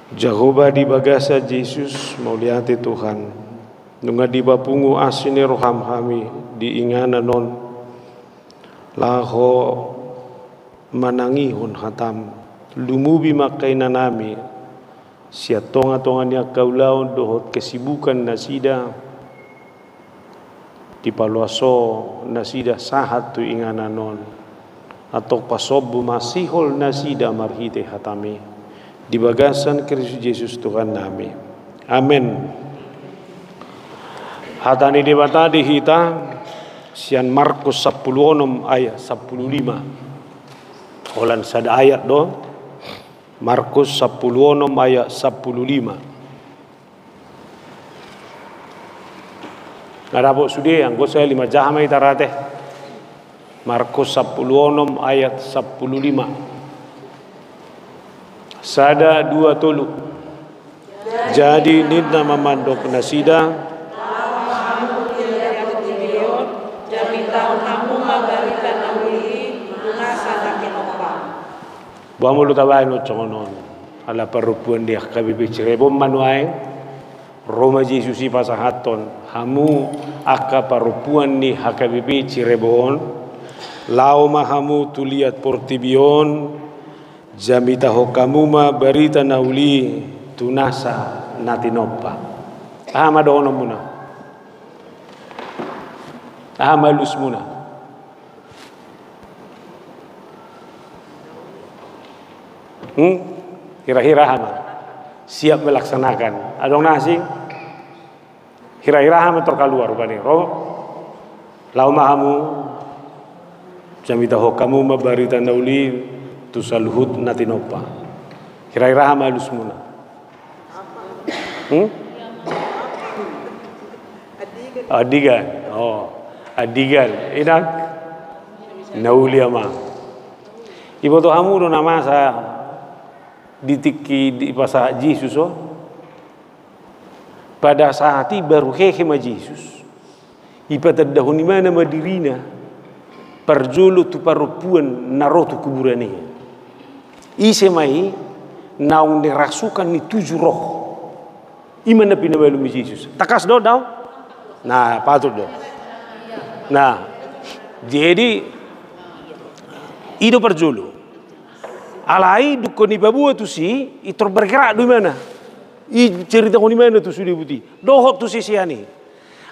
Jehovah di bagasa Jesus mauliate Tuhan. Nunga di bapungu asini roham kami diingana non laho manangihon hatam lumubi makaina nami sia tonga-tonga niya kaulaon dohot kesibukan nasida di paluaso nasida sahat tu ingana non atau pasobu masihol nasida marhite hatami di bagasan Kristus Yesus Tuhan nami. Amin. Hatani debata di hita sian Markus 10 ayat 15. Olan sada ayat do. Markus 10 ayat 15. Ngarabo sudi ang saya 5 jahamay tarate. Markus 10 ayat 15. Sada 2 tolu. Jadi nidna mamandok nasida Buang tabay no chongonon ala parupuan dia kabibi cirebon manuaeng Roma Yesus pasahaton hamu aka parupuan ni hakabibi cirebon lao mahamu tuliat portibion jamita hokamuma barita nauli tunasa natinopa ahama dono muna ahama lus muna hira-hira hama siap melaksanakan adong nasi hira-hira hama terkaluar rupanya ro lau mahamu jamita hokamuma barita nauli tusalhut natinopa hira-hira hama lus muna adigan adigan inak nauli ama ibu to hamu do nama sa ditiki di pasah Yesus pada saat baru hehe ma Yesus ipatadahun imana madirina parjolo tu parupuan narotu kuburane ise mai naung dirasukan ni 7 roh imana pinabalu mi Yesus takas do daw nah patut do nah jadi ido parjolo alai dukoni babua tu si itu bergerak di mana i cerita di mana tu sudah buti dohot tu si siani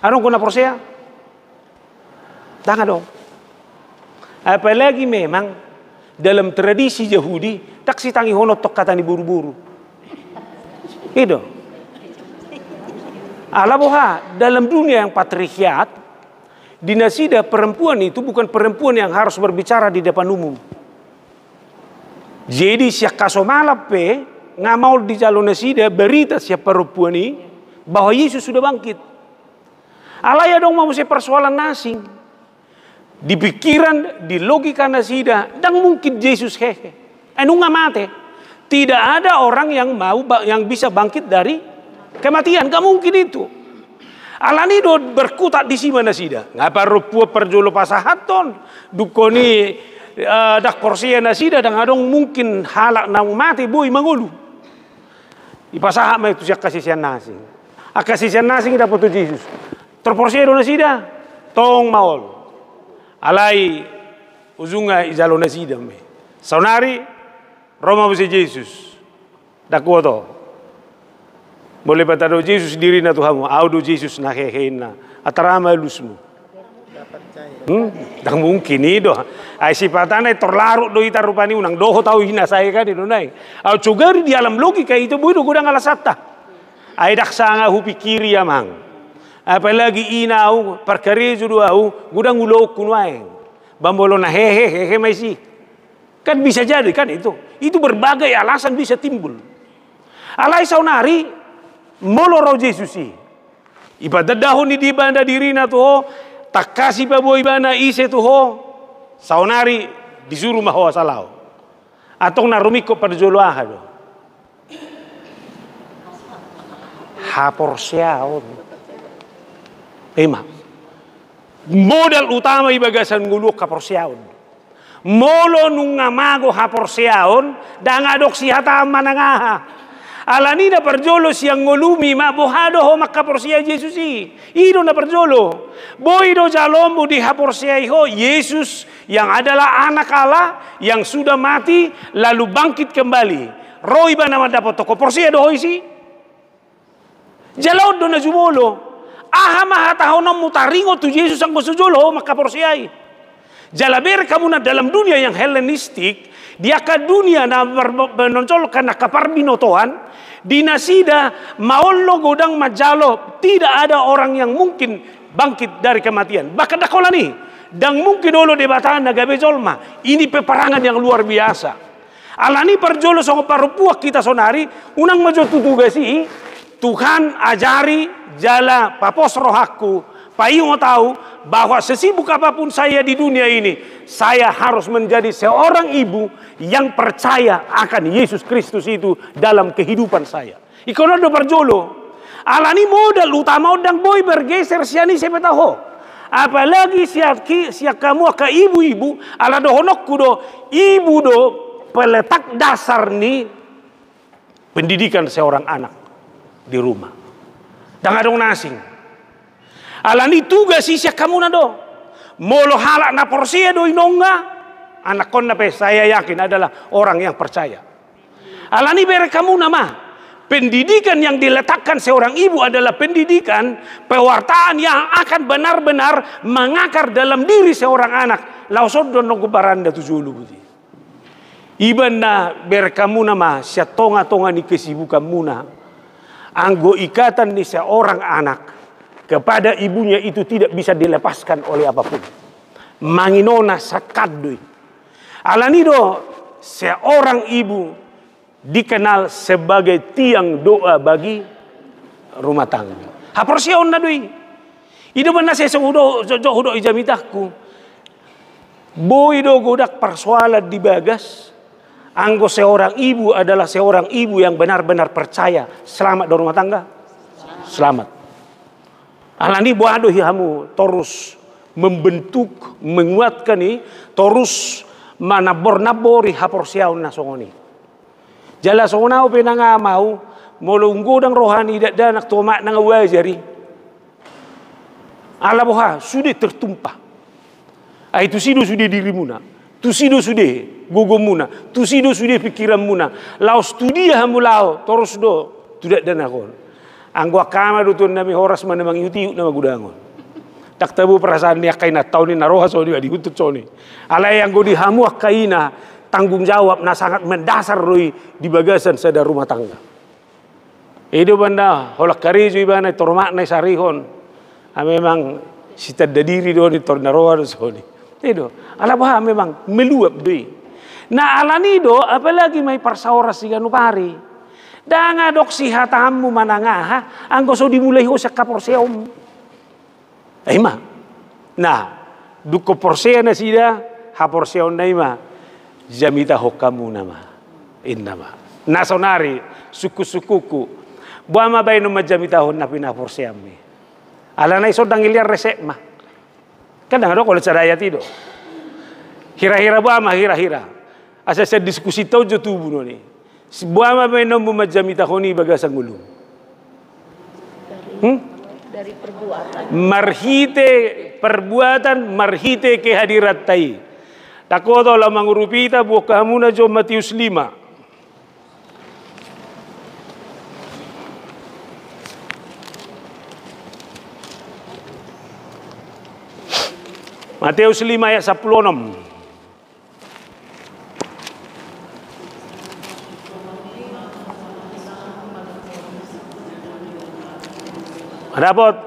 anong kena prosea tangan dong apalagi memang dalam tradisi Yahudi tak si tangi honot tok kata ni buru-buru itu alaboha dalam dunia yang patriarkiat dinasida perempuan itu bukan perempuan yang harus berbicara di depan umum. Jadi siap kasomalap ngamau di jalur nasida berita siap perempuan ini bahwa Yesus sudah bangkit. Alaya dong mau persoalan nasing di pikiran di logika nasida dan mungkin Yesus hehe. Anu ngamate tidak ada orang yang bisa bangkit dari kematian, gak mungkin itu. Alani do berkutat di sini nasida. Ngapa rupu perjolo pasahaton dukoni dak porsia nasida dan adong mungkin halak nang mati boy mangulu. Ipasaha ma itu siak kasisian nasing. Akasisian nasing dapat tu Yesus. Terporsia do nasida tong maol. Alai ujunga ijalo nasida me. Saunari Roma buse Yesus. Dakuoto. Boleh patado Yesus diri na Tuhan mo. Audo Yesus na heheina. Atarama lusmu. Tak mungkin itu. Ay sipatana terlarut do ita rupani unang doho tahu hina saya kan itu naik. Au cugari di alam logika itu budo gudang alasata. Ay daksanga hu pikiri amang. Apalagi inau perkari judu au gudang ulok kunwaeng. Bambolo na hehe mai si. Kan bisa jadi kan itu. Itu berbagai alasan bisa timbul. Alai saunari moloro Yesusi. Ibadah dahun di banda dirina tuh tak kasih baboy bana ise tuh saunari disuruh mahawa salau atau narumiko perjolo ahado haporsiaon emang modal utama ibagasan nguluk kaporsiaon molo nung ngamago haporsiaon dan adok si hata manangaha Alani na perjolo siang ngolumi ma bohado ho makaporsia Yesus ido na perjolo. Boido jalombu di haporsia ho Yesus yang adalah anak Allah yang sudah mati lalu bangkit kembali. Roy ba naman dapat toko porsia do isi. Jalod do na jumolo. Aha mahatahonom mutaringo tu Yesus ang kusujolo ho makaporsiai. Jalaber kamu na dalam dunia yang Helenistik, dia ke dunia na menonjolkan na kaparbinotoan, dinasida maolo godang majalo, tidak ada orang yang mungkin bangkit dari kematian. Bahkan dakola nih, dan mungkin dulu debatan naga bejolma. Ini peperangan yang luar biasa. Alani perjolo songo parupuak kita sonari, unang majo tutugasi, Tuhan ajari jala papos rohaku. Payung tahu bahwa sesibuk apapun saya di dunia ini, saya harus menjadi seorang ibu yang percaya akan Yesus Kristus itu dalam kehidupan saya. Ikono do perjolo. Alani modal utama udang boy bergeser siani sepetaho. Apalagi siak kamu ke ibu-ibu ala do honokku do ibu do peletak dasar nih pendidikan seorang anak di rumah. Jangan dong nasing. Alani tugas siya kamu na do. Molo halak na porsia do inonga. Anak kon na pe saya yakin adalah orang yang percaya. Alani bere kamu nama. Pendidikan yang diletakkan seorang ibu adalah pendidikan pewartaan yang akan benar-benar mengakar dalam diri seorang anak. Lausod do nunggu baranda tujulu buti. Iban na bere kamu nama siya tonga-tonga ni kesibukan muna. Anggo ikatan ni seorang anak kepada ibunya itu tidak bisa dilepaskan oleh apapun. Manginona sakadui. Alanido seorang ibu dikenal sebagai tiang doa bagi rumah tangga. Haporsion na dui. Ido ba na sa hudo ijamitakku. Boido godak persoalan di bagas. Anggo seorang ibu adalah seorang ibu yang benar-benar percaya. Selamat di rumah tangga. Selamat. Alani boado hihamu terus membentuk, menguatkan ni, terus manabor-nabori haporsiaw na songoni. Jala songonao pinangamau, molunggodang rohani danak tumak nang wajari. Alaboha sudah tertumpah. Itu sido sudah dirimuna, tu sido sudah gogomuna, tu sido sudah pikiranmuna. Lau studia hamulao terus do tidak danakon. Anggo kama dutun nami horas mana mangiuti nama gudangon. Tak tabu perasaan dia kaina tahun ini naroha so dia dihutut soni. Alai yang go dihamu kaina tanggung jawab na sangat mendasar roi di bagasan sada rumah tangga. Edo banda holak kariju ibana tormak na sarihon. Memang sita dadiri do ni tor naroha soni. Edo ala bah memang meluap doi. Na alani do apalagi mai parsaora siganu pari. Danga dok si hatamu manangaha anggo so dimulai ho sa kaporseom. Ima. Nah, duko porsea na sida haporseon na ima. Jamita ho kamu nama. Innama. Nasonari suku-sukuku. Buama baino majamita ho na pinaporseami. Ala na iso dangiliar resep mah. Kadang do kalau caraya tido. Hira-hira buama hira-hira. Asa sa diskusi tau jo tubuh ni. Buama benom mumajamita honi bagasang ulung. Dari perbuatan. Marhite perbuatan, marhite kehadirat tai. Takoto la mangurupita buok kahamuna jo Matius 5. Matius 5 ayat 16. Dapat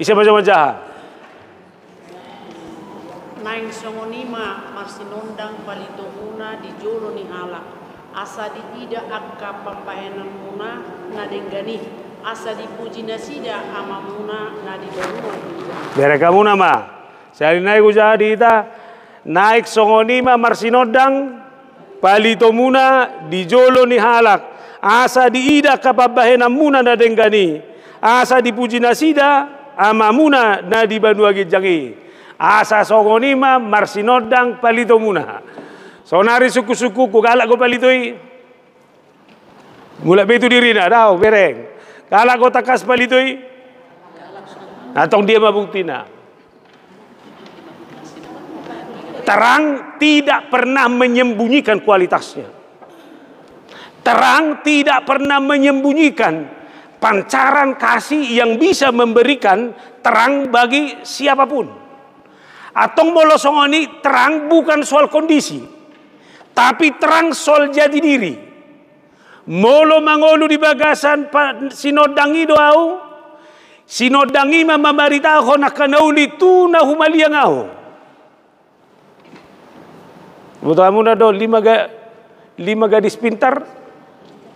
isa macam-macam. Naing songonima marsinondang palito muna di jolo ni halak. Asa di ida akka pampaenan muna na denggani. Asa dipuji nasida ama muna na di barua. Bere kamu nama. Sari naik jadi ita naik songonima marsinondang palito muna di jolo ni halak. Asa di ida kapabahenan muna na denggani. Asa dipuji nasida amamuna na di banuagi jangi. Asa songonima marsinodang palito muna. Sonari suku-suku ku galak go palitoi. Mulai betu diri dah, dah bereng. Kalau kau takas palitoi, atau dia mabukti na. Terang tidak pernah menyembunyikan kualitasnya. Terang tidak pernah menyembunyikan pancaran kasih yang bisa memberikan terang bagi siapapun. Atong bolosongoni terang bukan soal kondisi, tapi terang soal jati diri. Molo mangolu di bagasan sinodangi doau, sinodangi mamamaritaho nakanauli tu na humaliang au. Betul amun ada 5 gadis pintar,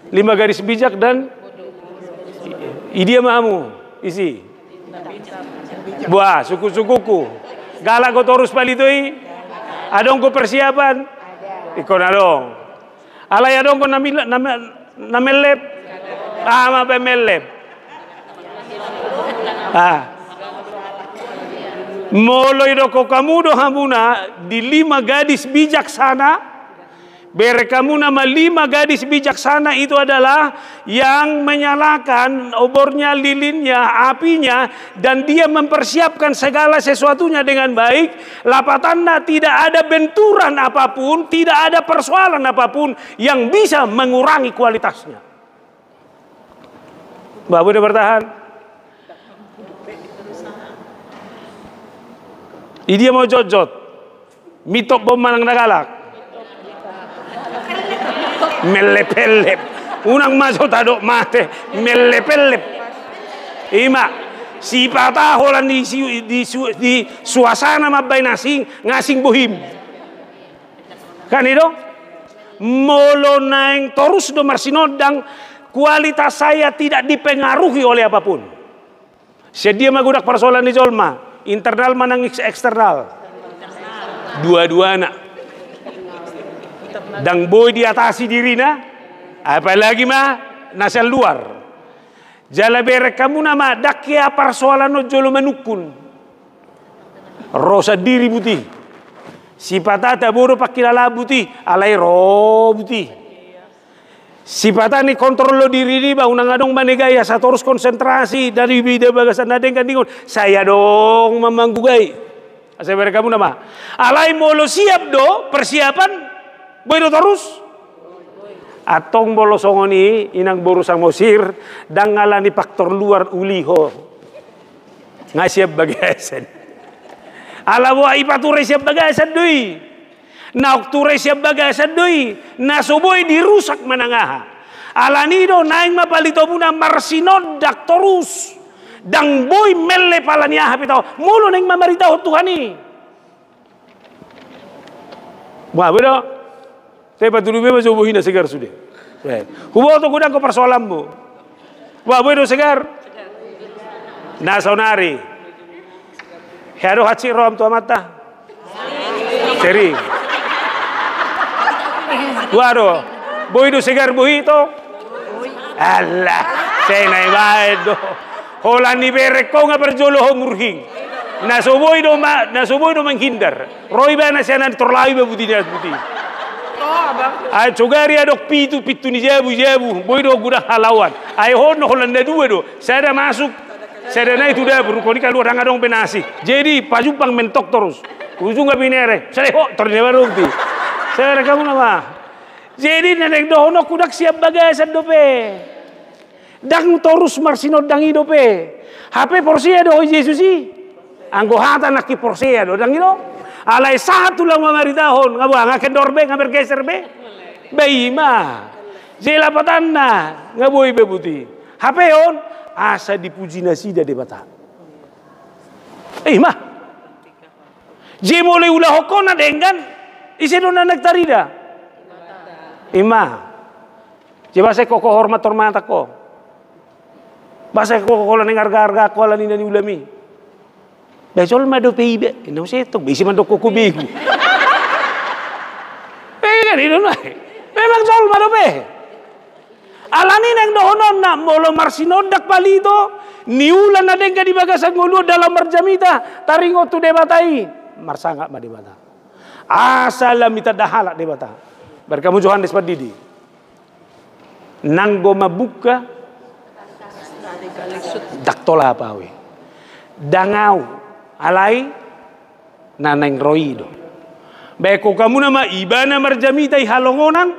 5 gadis bijak dan idia mamu isi. Buah suku-sukuku. Galak ko torus palitoi. Adong ko persiapan. Ikon adong. Alay adong ko namelep. Mabemelep. Moloy do ko kamu do hamuna di 5 gadis bijaksana. Berekamuna 5 gadis bijaksana itu adalah yang menyalakan obornya, lilinnya, apinya, dan dia mempersiapkan segala sesuatunya dengan baik. Lapatannya tidak ada benturan apapun, tidak ada persoalan apapun yang bisa mengurangi kualitasnya. Mbak udah bertahan. Dia mau jojot, mitok bom manang nagalak. Melepelep, unang masuk tadok mate, melepelep. Ima, si pataholan di suasana mabay ngasing buhim. Kan itu? Molo naeng torus do marsinodang, kualitas saya tidak dipengaruhi oleh apapun. Sedia magudak persoalan di jolma, internal manang eksternal. Dua-duana. Dan boy diatasi dirinya, apalagi mah nasal luar. Jala berek kamu nama dakia persoalan no jolo menukun. Rosa diri buti. Si patata boro pakilala buti, alai ro buti. Si patani kontrol lo diri di ba unang adong manegaya sa terus konsentrasi dari bida bagasan nadeng kandingon. Saya dong memanggugay. Asa berek kamu nama. Alai molo siap do persiapan. Boy terus atong bolosongoni inang borusang mosir dan ngalani faktor luar uliho ngasiap bagasan alawa ipature siap bagasan doi naukture siap bagasan doi nasoboy dirusak manangaha alanido naing mapalito muna marsinodak terus dang boy mele palania hapitaw mulo neng mamaritaw Tuhani wah bedo. Saya patulu bebas hina segar sudah. Hubo to gudang ko persoalanmu. Wah boy do segar. Nasonari. Hero hachi rom to mata. Sering. Waro. Boy do segar buhi to. Allah. Saya naik baedo. Holan ni bereko nga berjolo ho murhing. Nasoboy do menghindar. Roy ba na siya nan torlay ba buti niya buti. Ay cogari adok pitu ni jabu boy do gudang halawan ay hono holanda dua do saya masuk saya naik itu dah berukoni kalau orang adong penasi jadi pajumpang mentok terus ujung gak binere saya ho ternyata bukti saya kamu nama jadi nenek dohono kudak siap bagasan dope dang terus marsino dangi dope HP porsia do Yesusi anggo hata nak porsia do dang ino alai satu lang mamaritahon ngabang akan dorbe ngaber geser be baima jela patanna ngaboy bebuti hapeon asa dipuji nasida de bata mah je mulai ulah hokona dengan isedona nagtarida je basa ko hormat ko basa ko kola nengarga ko ala ni ulami Besol mado peibe, não sei tu, bisi mado kuku bigu. Pengen itu nai, memang sol mado pe. Alani neng dohonon na molo marsinodak palito, niulan na dengka di bagasan ngulu dalam marjamita, taringo tu debatai, marsanga ma debata. Asala mita dahala debata. Berkamu Johannes Padidi. Nanggo mabuka daktola pawe. Dangau alai naneng roido. Beko kamu nama ibana marjamita halongonan,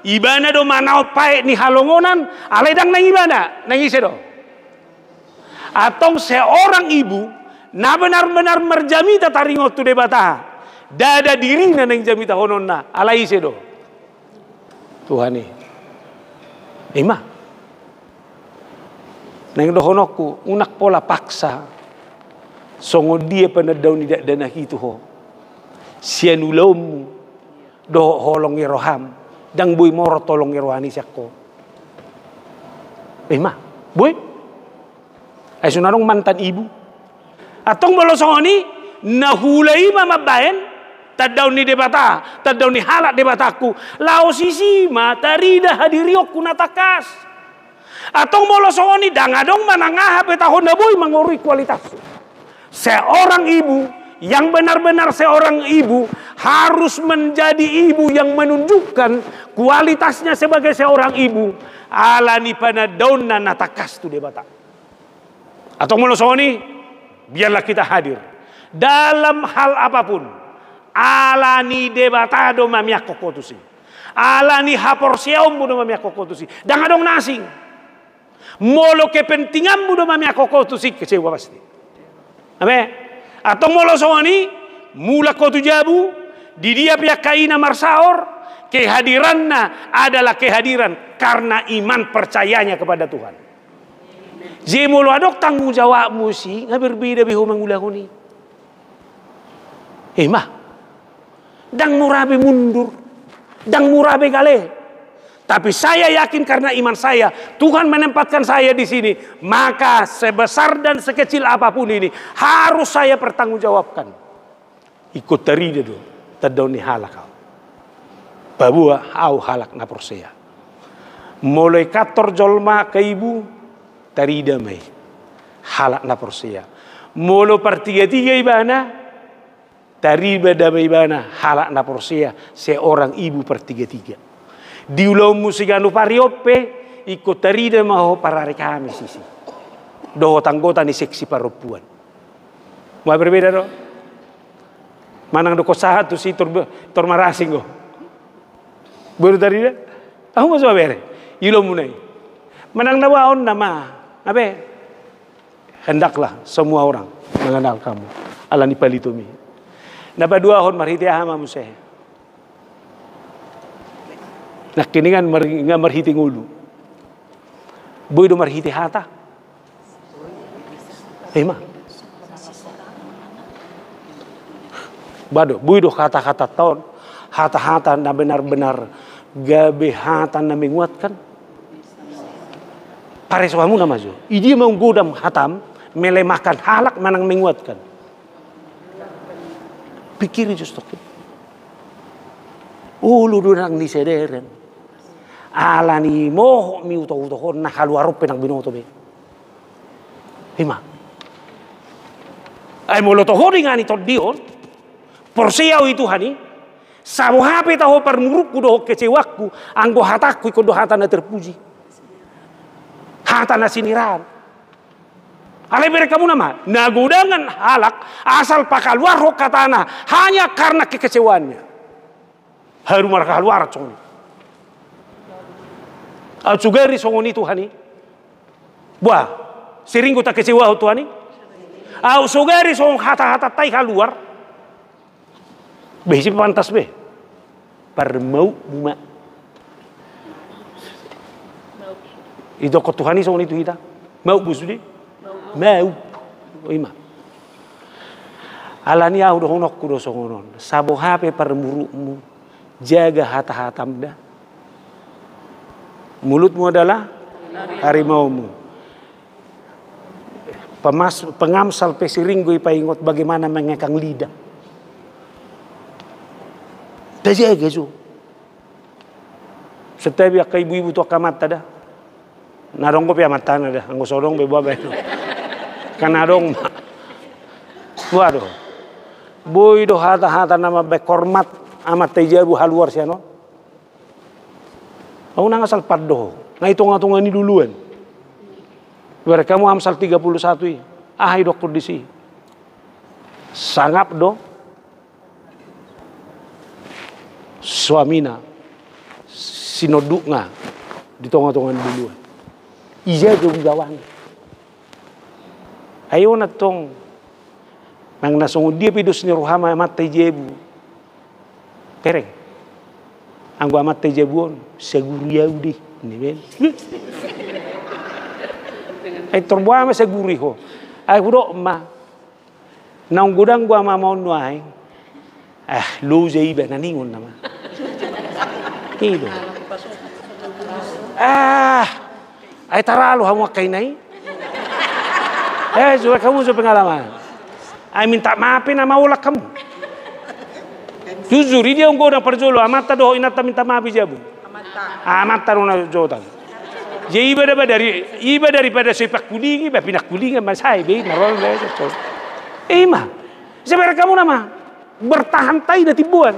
ibana do manao pae ni halongonan, alai dang nang ibana, nang isedo. Atong seorang ibu na benar-benar marjamita taringot tu debata. Dada diri na nang jamita hononna, alai isedo. Tuhan ni. Ima. Nang dohonokku unak pola paksa. Songo dia penadaw ni danak itu ho. Sianulom do holong iroham dang boy moro tolong irohani siako. Ima, boy. Ay sunarong mantan ibu. Atong bolosoni nahulay mamabayan tadaw ni debata, tadaw ni halak debataku. Lao sisima tarida hadiriok kunatakas. Atong bolosoni dangadong manangah petahon na boy mangurui kualitas. Seorang ibu yang benar-benar seorang ibu harus menjadi ibu yang menunjukkan kualitasnya sebagai seorang ibu. Alani panadonna natakas tu debata. Atau molosoni biarlah kita hadir dalam hal apapun. Alani debatado mamiak kokotusi. Alani haporsiaum budo mamiak kokotusi. Dangadong nasing. Molo kepentingan budo mamiak kokotusi kecewa pasti. Amen. Atau molosoni mula kotu jabu di dia pihak kaina marsaor kehadirannya adalah kehadiran karena iman percayanya kepada Tuhan. Jemolo adok tanggung jawabmu sih nggak berbeda bihu mangulahuni. Mah, dang murabe mundur, dang murabe gale. Tapi saya yakin karena iman saya, Tuhan menempatkan saya di sini. Maka sebesar dan sekecil apapun ini harus saya pertanggungjawabkan. Ikut teride do, tadaw ni halak kau. Babua au halak na persea. Mulai kator jolma ke ibu, teride mai halak na persea. Molo pertiga-tiga ibana, tariba damai ibana halak na persea. Seorang ibu pertiga-tiga. Di ulau musigano pariope ikut terida maho para kami sisi. Doho tanggota ni seksi perempuan. Mau berbeda do? Manang do kosahat tu si tor marasing go. Baru terida? Aku mau coba bere. Ulau munai. Manang nawaon nama. Abe? Hendaklah semua orang mengenal kamu. Alani palitumi. Napa dua hon marhiti ahama museh. Nah kini kan nggak marhiti ngulu, boy do marhiti hata, mah, bado boy do kata-kata tahun, hata-hata na benar-benar gabe hata na menguatkan, pares wamu nama jo, idi mau godam hatam melemahkan halak manang menguatkan, pikir justru, ulu durang di sederen. Alani moho mi uto-uto na haluarop penang binoto be. Hima. Ay moloto hori ngani tot dion. Porsiau itu hani. Sabo hape taho permurukku doho kecewakku. Anggo hatakku iko do hatana terpuji. Hatana siniran. Alai bere kamu nama. Nagudangan halak asal pakaluar ho katana. Hanya karena kekecewaannya. Haru marka haluar cong. Au sugari songoni Tuhani. Buah, sering ku tak kecewa Tuhani. Au sugari song hata-hata tai keluar. Besi pantas be. Parmau buma. Itu ko Tuhani songoni tu kita. Mau busudi? Mau. Ima. Alani au do honok ku do songonon. Sabo hape parmurukmu. Jaga hata-hatamda. Mulutmu adalah harimaumu. Pengamsal pesiringgo ipaingot bagaimana mengekang lidah. Tajaga jo. Setiap ya ibu-ibu tu akamat tada. Narong ko pia matan ada. Anggo sodong beba be. Kanadong. Waduh. Boy do hata-hata nama bekormat amat tajabu haluar siano. Aku nang asal paddo. Nah hitung-hitungan ini duluan. Biar kamu amsal 31 ini. Ahai do kondisi. Sangap do. Suamina. Sinoduk nga. Ditonga-tongan duluan. Iya jong gawan. Ayo na tong. Nang nasungod dia pidos ni Rohama amat jebu. Pereng. Ang amat jebuon. Seguro yaudi. Ini ay torbuama seguro ho. Ay huro ma. Nang gudang gua mamon nuay. Luze iba naningon naman. Ilo. Ay taralo hamu kay nai. Sudah kamu sudah pengalaman. Ay minta maafin na maulak kamu. Jujur dia unggo na perjolo amata do inata minta maaf jabu. Amata rona jotan. Je iba daripada sepak kuling iba pindah kuling mas hai be naron le so. Ma. Sebenarnya kamu nama bertahan tai na tibuan.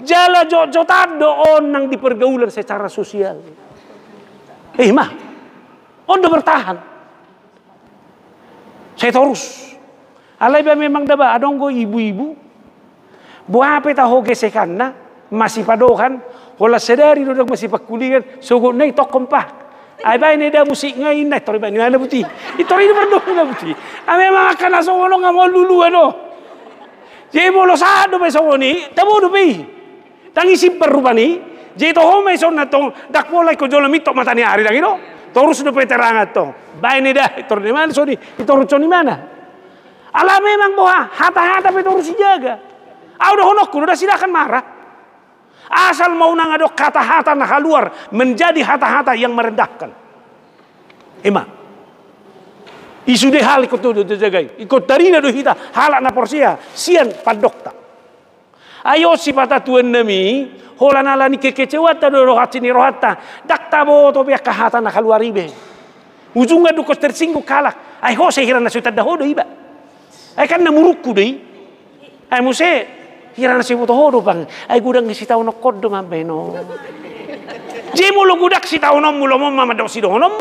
Jala jotado on nang di pergaulan secara sosial. Ma. Ondo bertahan. Saya terus. Alay ba memang daba adong go ibu-ibu. Buhape taho gesekan na masih padokan. Hola sedari duduk masih pakulingan. Sugo na itokom pa. Ay ba ini da musik ngayon na. Itori ba ni na buti. Itori na berdoa na buti. Ame mga kanasono nga mo lulu ano. Jay mo losado ba sa ni. Tamo do ba. Tangisip paruba ni. Jay to home son na tong dakpolay ko jolomito mata ni ari lang ino. Terus do peterangat to. Ba ini da itor ni mana so ni. Itor ni mana. Ala memang bahwa hata-hata itu harus dijaga. Udah honokku, udah silakan marah. Asal mau nangadok kata-hata nak keluar menjadi hata-hata yang merendahkan. Ima. Isu deh hal ikut tuh dijaga. Ikut dari nado hita halak na porsia sian padokta. Ayo si pata tuan nami holan ala ni kekecewata do rohat sini rohatta. Dak tabo to biak kahata nak keluar ibe. Ujungnya dukos tersinggung kalak. Ayo saya kira nasuta dahodo iba. Ay kan namurukku deh. Ay muse kira nasi foto hodo bang. Ay gudang si tahu nok kodo mambe no. Jemu lo gudak si tahu nom mulo mama dok si donom.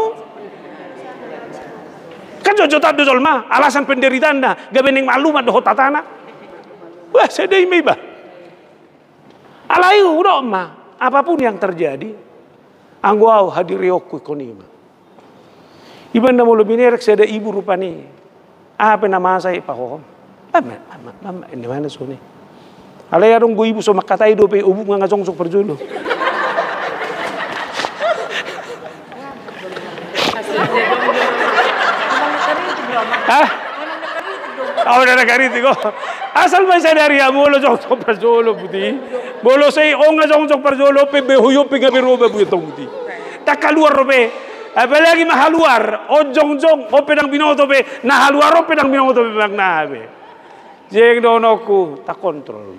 Kan jojo tado jolma alasan penderitaan dah. Gabeneng maklumat doh tatana. Wah sedih meba. Alayu udah ma. Apapun yang terjadi, angguau hadiri okku konima. Iban mau lebih nerek saya ada ibu rupani. Apa nama saya Pak Hohom? Mama, ini mana sini? Alay arong gue ibu so makatai do pe ubuk nga ngajong perjulo. Udah nakariti ko. Asal man saya dari amolo jong perjulo buti. Bolo say o ngajong perjulo pe behuyo pe gabiroba butong buti. Takaluar robe. Apalagi mahaluar, o jong-jong, o pedang binoto be, nahaluar o pedang binoto be magnabe. Jeng donoku, tak kontrol.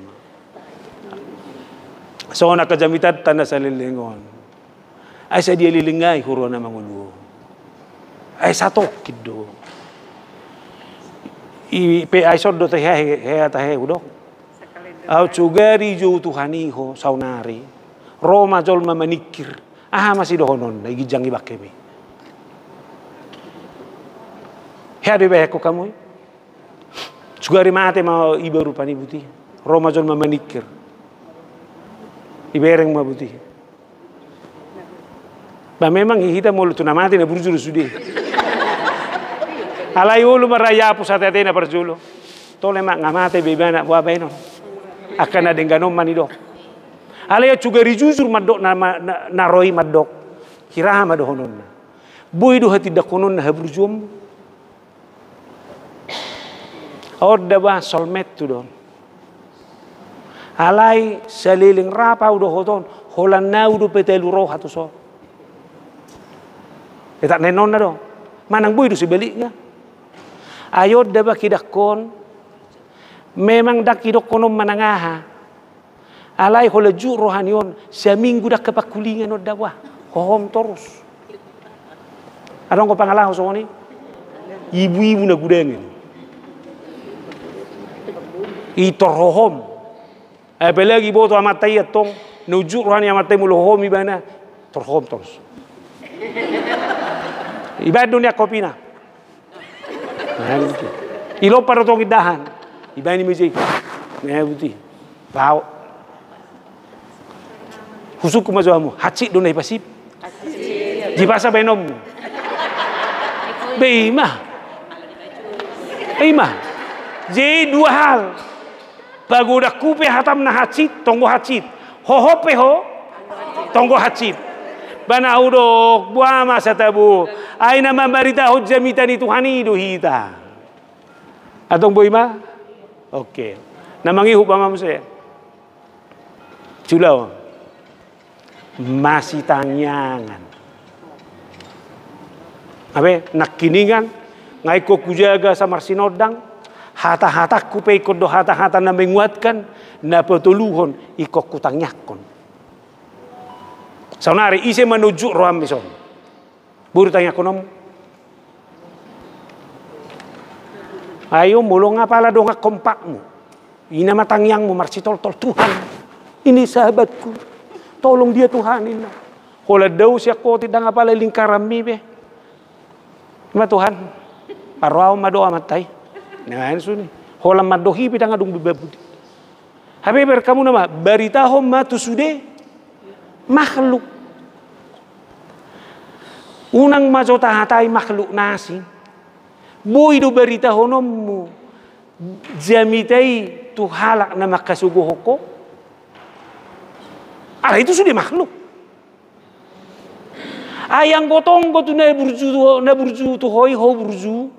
So nakajamitat tanda sa lilingon. Ay sa dia lilingay, huro na mangulu. Ay satokid do. Ay sordo tahe udok. Au cugari ju tuhaniho saunari. Roma jol mamanikir. Masih dohonon, lagi jangi bakemi. Hadi baik ko kamu. Sugari mate mau iba rupani buti. Roma jol mamanikir. Ibereng ma buti. Ba memang hita mau tuna mate na burjulu sude. Alay ulu maraya po sa tete na perjulo. Tole mak ngamate bebana wa beno. Akan ada ganom manido. Alay sugari jujur madok na roi madok. Kiraha madohonon na. Boy do hati dakonon na haburjum. Orda ba solmet tu don. Alay saliling rapa udah hoton holan na udah petelu roh hatu so. Tak nenon na do. Manang boy do sebaliknya. Ayod da ba kidakon memang dak kidokonom manangaha. Alay holaju rohanion seminggu dak kepakulingan od dawa. Hohom terus. Adong ko pangalaho so ni. Ibu-ibu na gudengin. Itorohom. Apalagi boto amat tayat tong nujuk rohani amat tayo mulohom ibana. terhontos. Iba dunia kopi na. Ilo para tong idahan. Iba ni mizay. Buti. Bao. Husuk kumazo mo. Hatsi doon na ipasip. Di basa benom mo. Beima. Jadi dua hal. Pagoda kupe hatam na hatsit, tonggo hatsit. Hohope ho, tonggo hatsit. Bana udok, buama sa tabu. Ay naman marita ho jamitan ni Tuhani hita. Atong boima? Oke. Namangihu pa mo saya. Culaw. Masih tanyangan. Abe nakiningan ngai ko kujaga sa marsinodang hata-hata ku pe ko do hata-hata na menguatkan na petuluhon iko kutangyakon. Saunari ise menuju roham bison. Buru tanya konom. Ayo mulong ngapala do nga kompakmu. Ina matangyang mo marsitol-tol Tuhan. Ini sahabatku. Tolong dia Tuhan ini. Hola daw siya ko tidak ngapala lingkaran mi be. Ma Tuhan, parwaw madoa matay. Nah, suni. Holam madohi bidang adung bibabudi. Habe berkamu nama berita hom matu sude makhluk. Unang majota hatai makhluk nasi. Boy do berita honommu. Jamitai tu halak nama kasuguhoko. Ah itu sudah makhluk. Ayang gotong gotu na burju tu hoi ho burju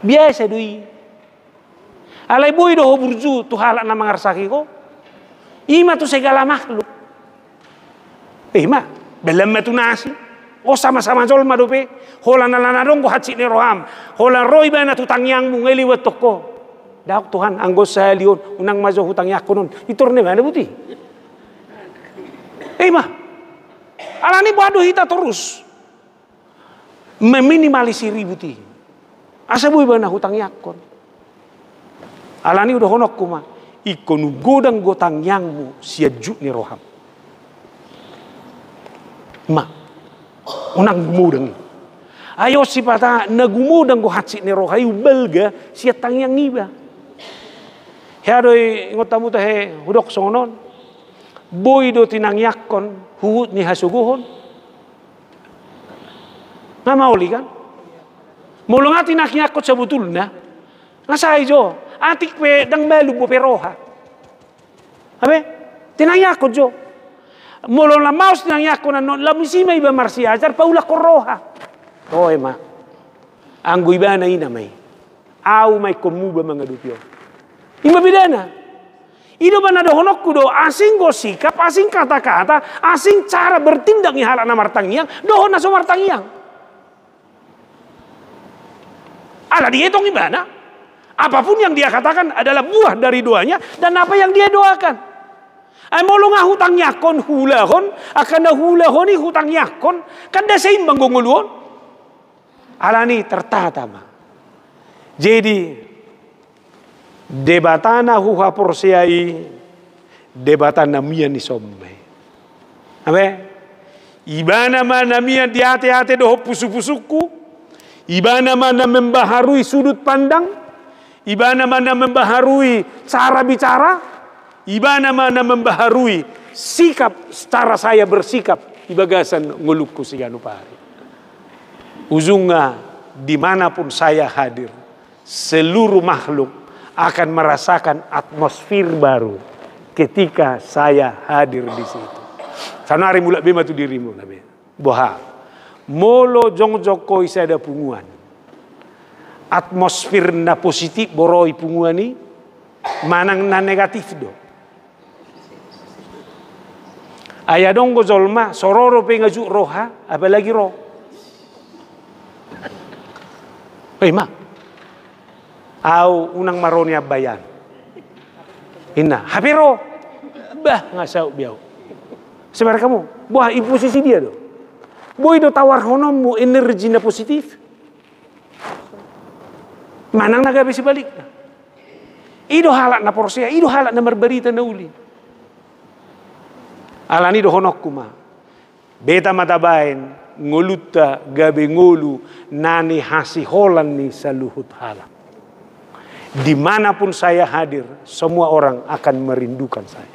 biasa doi alai boy do ho burju tu halak na mangarsaki ko ima tu segala makhluk ima belam tu nasi o sama-sama jol madope hola nalana dong go hatsi ne roham hola roi bana tu tangyang mu ngeli wetoko dak Tuhan anggos salion unang mazo hutang yakunon iturne bana buti ima alani bodoh kita terus meminimalisir ributi. Asa boy bana hutang yakon. Alani udah honok kuma ikonu godang gotang yangmu siajuk ni roham. Ma unang gumudang. Ayo sipata nagumudang go hatsi ni rohayu belga siat tangyang iba. Hadoi ngotamu tahe hudok songonon. Boy do tinang yakon huut ni hasuguhon. Nga mauli kan? Mulong ati nakyakot sa butul na. Nasay jo. Atik pe dang melu bo peroha. Habe? Tinangyakot jo. Mulong la maus tinangyakot na lamisima iba marsiajar paula koroha. Oy ma. Anggo iba na inamay. Au may komuba mga dupyo. Ima bidana. Ido mana do honok kudo asing go sikap, asing kata-kata, asing cara bertindak ni halak na martangyang, dohon na so martangyang. Ala dia itong ibana. Apapun yang dia katakan adalah buah dari doanya dan apa yang dia doakan. Ay molo nga hutang yakon hulahon, akan na hulahoni hutang yakon, kan da seimbang gonguluon. Ala ni tertata ma. Jadi debatana huha porsiai debatana mian ni somme. Abe? Ibana mana mian di hati-hati doh pusu-pusuku. Ibana mana membaharui sudut pandang. Ibana mana membaharui cara bicara. Ibana mana membaharui sikap cara saya bersikap di bagasan ngulukku siganu pari. Ujungnya dimanapun saya hadir, seluruh makhluk akan merasakan atmosfer baru ketika saya hadir di situ. Sanari mulak bema tu dirimu nabe. Boha. Molo jong joko isa ada punguan. Atmosfer na positif boroi punguan ni manang na negatif do. Aya dong go zolma sororo pe ngaju roha apalagi roh. Ma. Au unang maronia bayan. Ina, hapiro. Bah ngasau biau. Sebenarnya kamu, buah posisi dia do. Boy do tawar honommu energi na positif. Manang naga bisi balik. Ido halak na porsia, ido halak na berberita na uli. Alani do honok kuma. Beta matabain ngoluta gabe ngolu nani hasi holan ni saluhut halak. Dimanapun saya hadir, semua orang akan merindukan saya.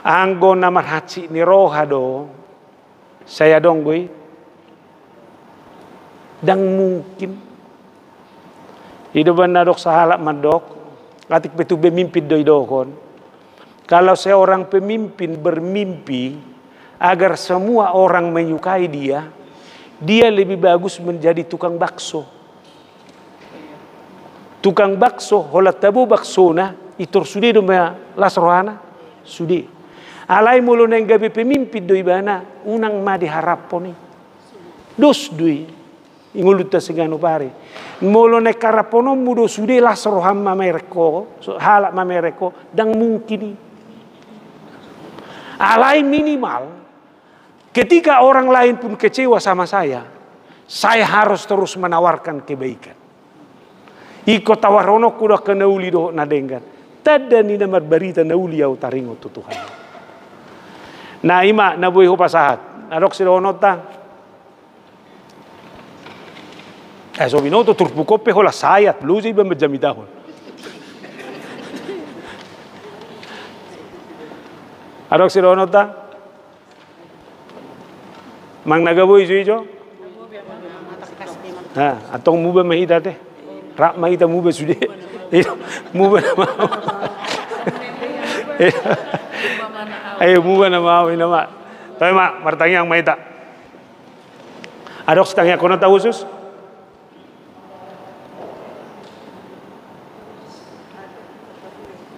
Anggo namar haci ni roha do, saya donggoi, dang mungkin. Hidupan nadok sahalak madok, katik petu bemimpin doi dokon. Kalau seorang pemimpin bermimpi agar semua orang menyukai dia, dia lebih bagus menjadi tukang bakso. Tukang bakso, holat tabu baksona, itor sude do mea lasrohana, sude. Alai mulu neng gabe pemimpin doi bana, unang ma diharaponi. Dos doi, inguluta segano pare. Mulu nek karapono mudo sude lasroham mamereko, halak mamereko, dang mungkini. Alai minimal, ketika orang lain pun kecewa sama saya harus terus menawarkan kebaikan. Iko tawarono kuda ke nauli do nadenggan. Tada ni namar barita nauli au taringo tu Tuhan. Na ima na buhi ho pasahat. Adok sirono ta. So binoto turpukope hola sayat bluzi ba medjamitahon. Adok sirono ta. Mang nagaboy suijo. Atong muba mahita teh. Rak mahita muba sude. Muba na mau. Ayo muba na mau ina mak. Tapi mak martangi yang mahita. Adok setangnya kono ta khusus.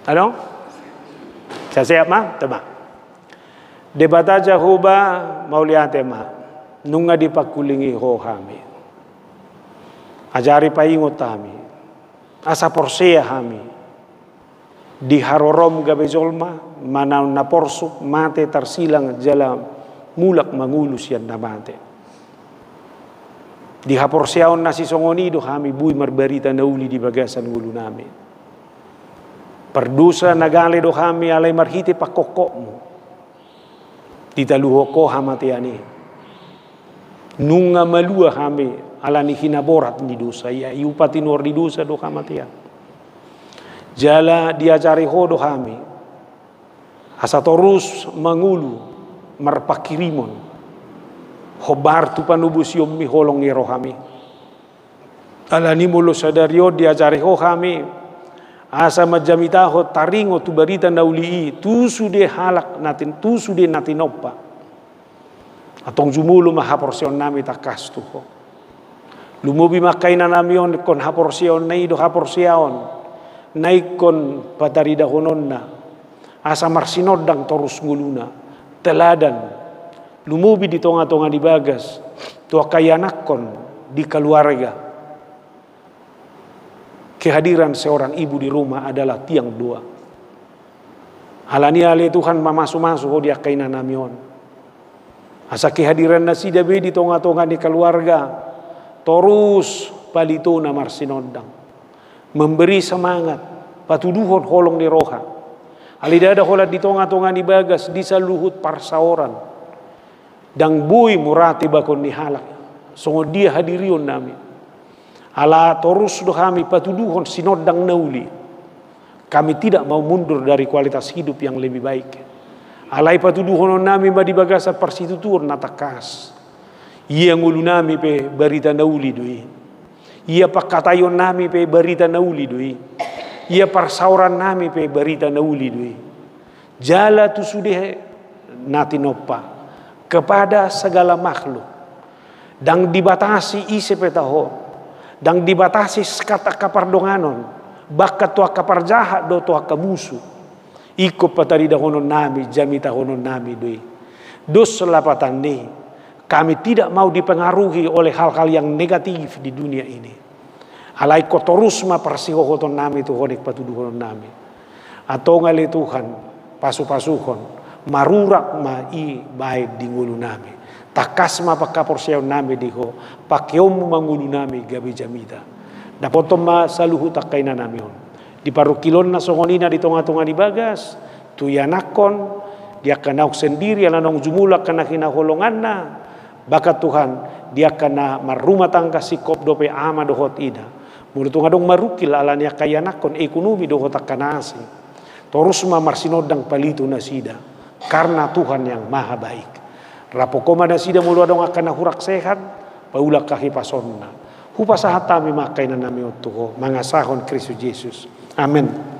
Ano? Saya siap mak, tebak. Debat aja huba mauliate ma nunga dipakulingi ho hami ajari paingo tami asa porsea hami di harorom gabe zolma mana na porsuk mate tarsilang jala mulak mangulus yan namate di haporseaon nasi songonido hami bui marbarita nauli di bagasan ngulu nami perdusa nagale do hami alai marhite pakokokmu titaluho ko hamatiani nunga malua hame alani hinaborat ni dosa ya iupati nor di dosa do hamatia jala diajari ho do hame asa torus mangulu marpakirimon hobar tu panubus yommi holong ni rohami alani mulo sadario diajari ho hame asa majamitaho taringo tu barita nauli tu sude halak natin tu sude natinopa atong jumulu mahaporsion nami takas tuho lumubi makaina namion kon haporsion nai do haporsion nai kon patarida hononna asa marsinodang torus nguluna teladan lumubi di tonga-tonga di bagas tua kayanakon di keluarga. Kehadiran seorang ibu di rumah adalah tiang doa. Halani ale Tuhan mamasu-masu ho dia kaina namion. Asa kehadiran nasi dabe di tonga-tonga di keluarga. Terus palitona marsinodang. Memberi semangat. Patuduhon holong di roha. Alidada holat di tonga-tonga di bagas. Di saluhut parsaoran. Dang bui murati bakon ni halak. Songo dia hadirion nami. Ala torus do kami patuduhon sinodang nauli. Kami tidak mau mundur dari kualitas hidup yang lebih baik. Alai patuduhon nami badi bagasa persitutur natakas. Ia ngulu nami pe barita nauli doi. Ia pakatayon nami pe barita nauli doi. Ia parsauran nami pe barita nauli doi. Jala tu sudah natinopa kepada segala makhluk. Dang dibatasi isi petaho. Dang dibatasi kata kapardonganon bakat tua kapar jahat do tua kamusu iko patarida honon nami jamita honon nami doi dos selapatan ni kami tidak mau dipengaruhi oleh hal-hal yang negatif di dunia ini alai kotorus ma persihohoton nami tu honek patuduh honon nami atau ngale Tuhan pasu-pasuhon marurak ma i baik di ngulu nami takas ma pakaporsiaw nami diho pakiom mangulu nami gabi jamita dapotom ma saluhu takaina nami on di parukilon na songonina di tonga-tonga di bagas tuyanakon dia kena sendiri alanong jumula kena hinaholonganna. Baka Tuhan dia kena marumah tangga sikop dope ama dohot ida. Mulut ngadong marukil alania kaya nakon ekonomi dohot akanasi. Terus marsinodang palitu nasida. Karena Tuhan yang maha baik. Rapokoma nasida mulu adong akan hurak sehat. Paula kahipasonna. Hupasahatami makain na nami otuho. Mangasahon Kristus Yesus. Amen.